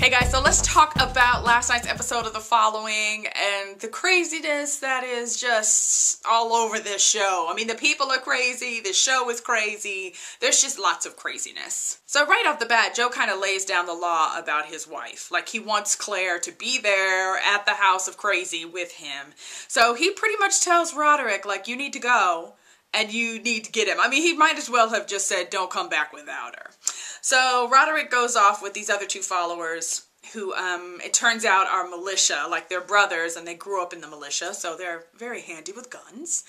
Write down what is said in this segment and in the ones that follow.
Hey guys, so let's talk about last night's episode of The Following and the craziness that is just all over this show. I mean, the people are crazy, the show is crazy, there's just lots of craziness. So right off the bat, Joe kind of lays down the law about his wife. Like, he wants Claire to be there at the house of crazy with him. So he pretty much tells Roderick, like, you need to go and you need to get him. I mean, he might as well have just said, don't come back without her. So Roderick goes off with these other two followers who, it turns out, are militia, like they're brothers and they grew up in the militia, so they're very handy with guns.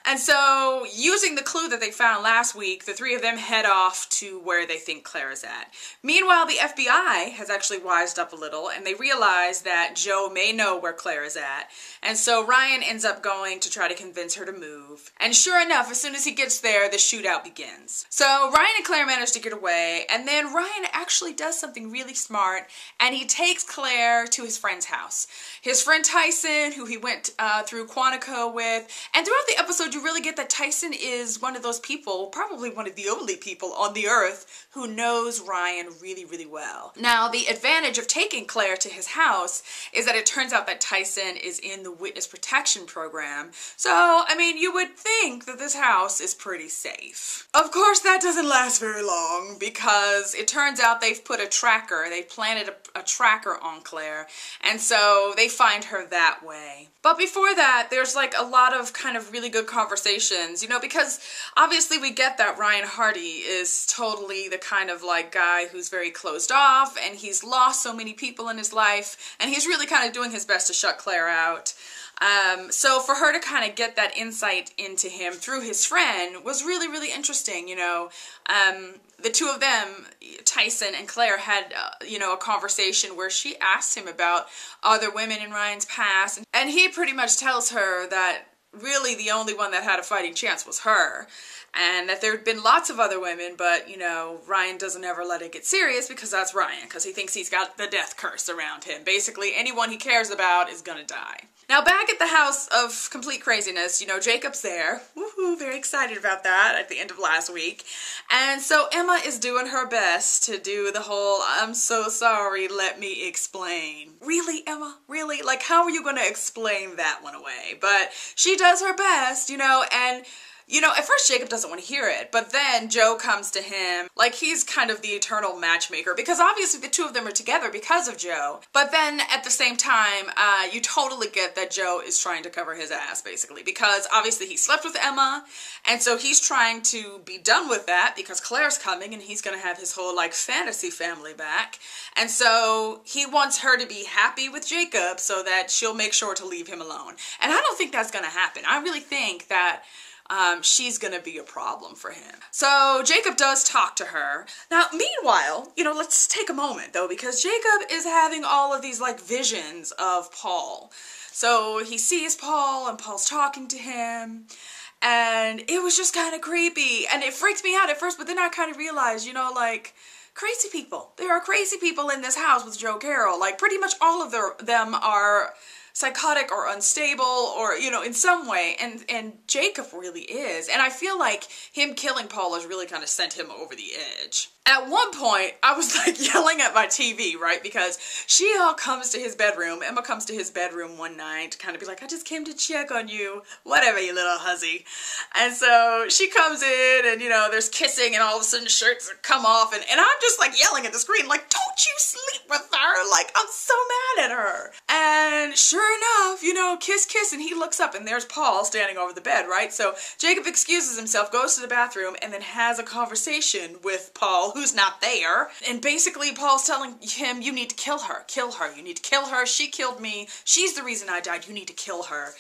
And so, using the clue that they found last week, the three of them head off to where they think Claire is at. Meanwhile, the FBI has actually wised up a little, and they realize that Joe may know where Claire is at. And so Ryan ends up going to try to convince her to move. And sure enough, as soon as he gets there, the shootout begins. So Ryan and Claire manage to get away, and then Ryan actually does something really smart, and he takes Claire to his friend's house. His friend Tyson, who he went through Quantico with, and throughout the episode, you really get that Tyson is one of those people, probably one of the only people on the earth, who knows Ryan really, really well. Now, the advantage of taking Claire to his house is that it turns out that Tyson is in the witness protection program. So, I mean, you would think that this house is pretty safe. Of course, that doesn't last very long because it turns out they've put a tracker, they planted a tracker on Claire, and so they find her that way. But before that, there's like a lot of kind of really good conversations, you know, because obviously we get that Ryan Hardy is totally the kind of like guy who's very closed off and he's lost so many people in his life and he's really kind of doing his best to shut Claire out. So for her to kind of get that insight into him through his friend was really, really interesting, you know. The two of them, Tyson and Claire, had, you know, a conversation where she asked him about other women in Ryan's past, and he pretty much tells her that really the only one that had a fighting chance was her. And that there had been lots of other women, but, you know, Ryan doesn't ever let it get serious because that's Ryan, because he thinks he's got the death curse around him. Basically, anyone he cares about is gonna die. Now, back at the house of complete craziness, you know, Jacob's there. Woohoo, very excited about that at the end of last week. And so Emma is doing her best to do the whole, I'm so sorry, let me explain. Really, Emma? Really? Like, how are you gonna explain that one away? But she does her best, you know, and you know, at first Jacob doesn't want to hear it, but then Joe comes to him like he's kind of the eternal matchmaker because obviously the two of them are together because of Joe. But then at the same time, you totally get that Joe is trying to cover his ass basically because obviously he slept with Emma and so he's trying to be done with that because Claire's coming and he's going to have his whole like fantasy family back. And so he wants her to be happy with Jacob so that she'll make sure to leave him alone. And I don't think that's going to happen. I really think that she's gonna be a problem for him. So Jacob does talk to her. Now, meanwhile, you know, let's take a moment though, because Jacob is having all of these like visions of Paul. So he sees Paul and Paul's talking to him and it was just kind of creepy and it freaked me out at first, but then I kind of realized, you know, like, crazy people. There are crazy people in this house with Joe Carroll. Like, pretty much all of them are psychotic or unstable or, you know, in some way, and Jacob really is. And I feel like him killing Paul has really kind of sent him over the edge. At one point, I was like yelling at my TV, right? Because she all comes to his bedroom. Emma comes to his bedroom one night to kind of be like, I just came to check on you. Whatever, you little hussy. And so she comes in and, you know, there's kissing and all of a sudden shirts come off and I'm just like yelling at the screen like, don't you sleep with her? Like, I'm so mad at her. And sure enough, you know, kiss, kiss, and he looks up and there's Paul standing over the bed, right? So Jacob excuses himself, goes to the bathroom, and then has a conversation with Paul, who's not there. And basically Paul's telling him, you need to kill her, you need to kill her, she killed me, she's the reason I died, you need to kill her.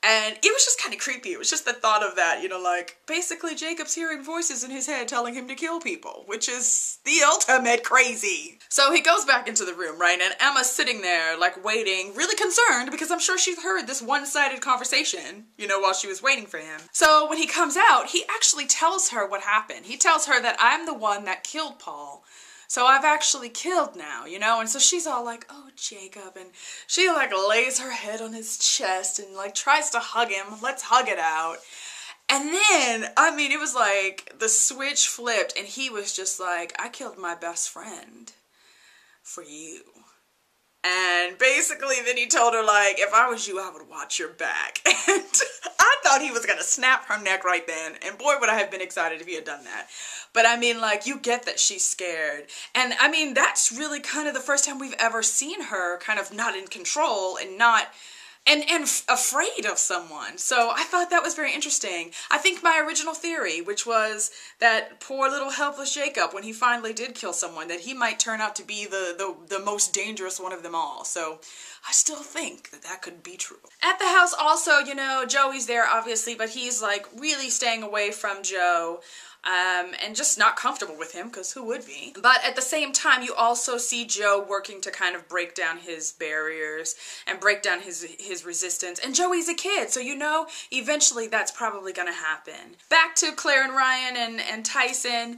And it was just kind of creepy. It was just the thought of that, you know, like, basically Jacob's hearing voices in his head telling him to kill people, which is the ultimate crazy. So he goes back into the room, right, and Emma's sitting there, like, waiting, really concerned, because I'm sure she's heard this one-sided conversation, you know, while she was waiting for him. So when he comes out, he actually tells her what happened. He tells her that I'm the one that killed Paul. So I've actually killed now, you know? And so she's all like, oh, Jacob. And she like lays her head on his chest and like tries to hug him. Let's hug it out. And then, I mean, it was like the switch flipped and he was just like, I killed my best friend for you. And basically then he told her, like, if I was you, I would watch your back. And I thought he was going to snap her neck right then. And boy, would I have been excited if he had done that. But I mean, like, you get that she's scared. And I mean, that's really kind of the first time we've ever seen her kind of not in control and not... And afraid of someone. So I thought that was very interesting. I think my original theory, which was that poor little helpless Jacob, when he finally did kill someone, that he might turn out to be the most dangerous one of them all. So I still think that that could be true. At the house also, you know, Joey's there obviously, but he's like really staying away from Joe. And just not comfortable with him, because who would be? But at the same time, you also see Joe working to kind of break down his barriers and break down his resistance. And Joey's a kid, so you know eventually that's probably gonna happen. Back to Claire and Ryan and Tyson.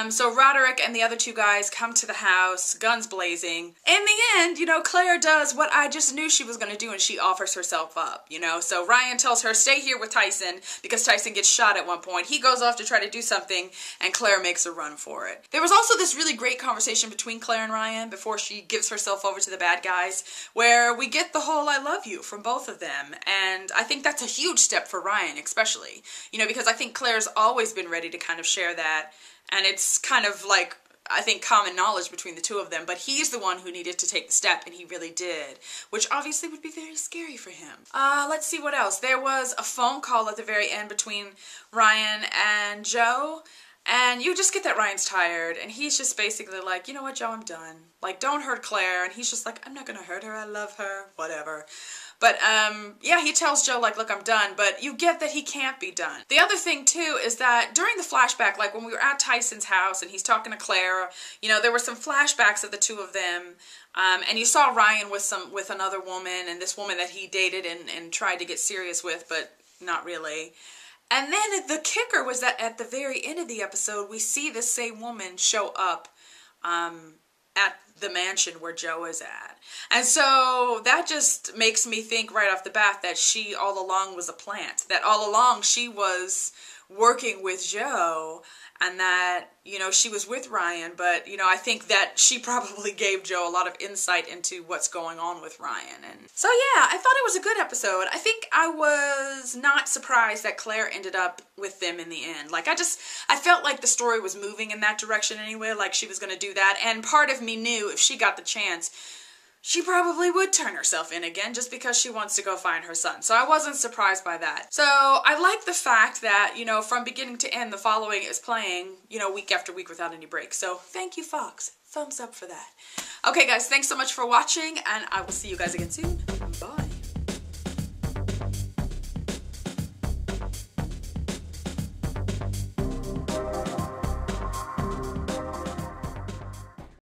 So Roderick and the other two guys come to the house, guns blazing. In the end, you know, Claire does what I just knew she was gonna do, and she offers herself up, you know? So Ryan tells her, stay here with Tyson, because Tyson gets shot at one point. He goes off to try to do something, and Claire makes a run for it. There was also this really great conversation between Claire and Ryan before she gives herself over to the bad guys, where we get the whole I love you from both of them, and I think that's a huge step for Ryan especially, you know, because I think Claire's always been ready to kind of share that, and it's kind of like, I think, common knowledge between the two of them, but he's the one who needed to take the step, and he really did, which obviously would be very scary for him. Let's see what else. There was a phone call at the very end between Ryan and Joe, and you just get that Ryan's tired, and he's just basically like, you know what, Joe, I'm done. Like, don't hurt Claire, and he's just like, I'm not gonna hurt her, I love her, whatever. But, yeah, he tells Joe, like, look, I'm done, but you get that he can't be done. The other thing, too, is that during the flashback, like, when we were at Tyson's house and he's talking to Claire, you know, there were some flashbacks of the two of them, and you saw Ryan with another woman, and this woman that he dated and tried to get serious with, but not really. And then the kicker was that at the very end of the episode, we see this same woman show up, at the mansion where Joe is at. And so that just makes me think right off the bat that she all along was a plant. That all along she was working with Joe, and that, you know, she was with Ryan, but, you know, I think that she probably gave Joe a lot of insight into what's going on with Ryan. And so, yeah, I thought it was a good episode. I think I was not surprised that Claire ended up with them in the end. Like, I felt like the story was moving in that direction anyway, like she was going to do that, and part of me knew if she got the chance, she probably would turn herself in again just because she wants to go find her son. So I wasn't surprised by that. So I like the fact that, you know, from beginning to end, the following is playing, you know, week after week without any breaks. So thank you, Fox. Thumbs up for that. Okay, guys, thanks so much for watching, and I will see you guys again soon. Bye.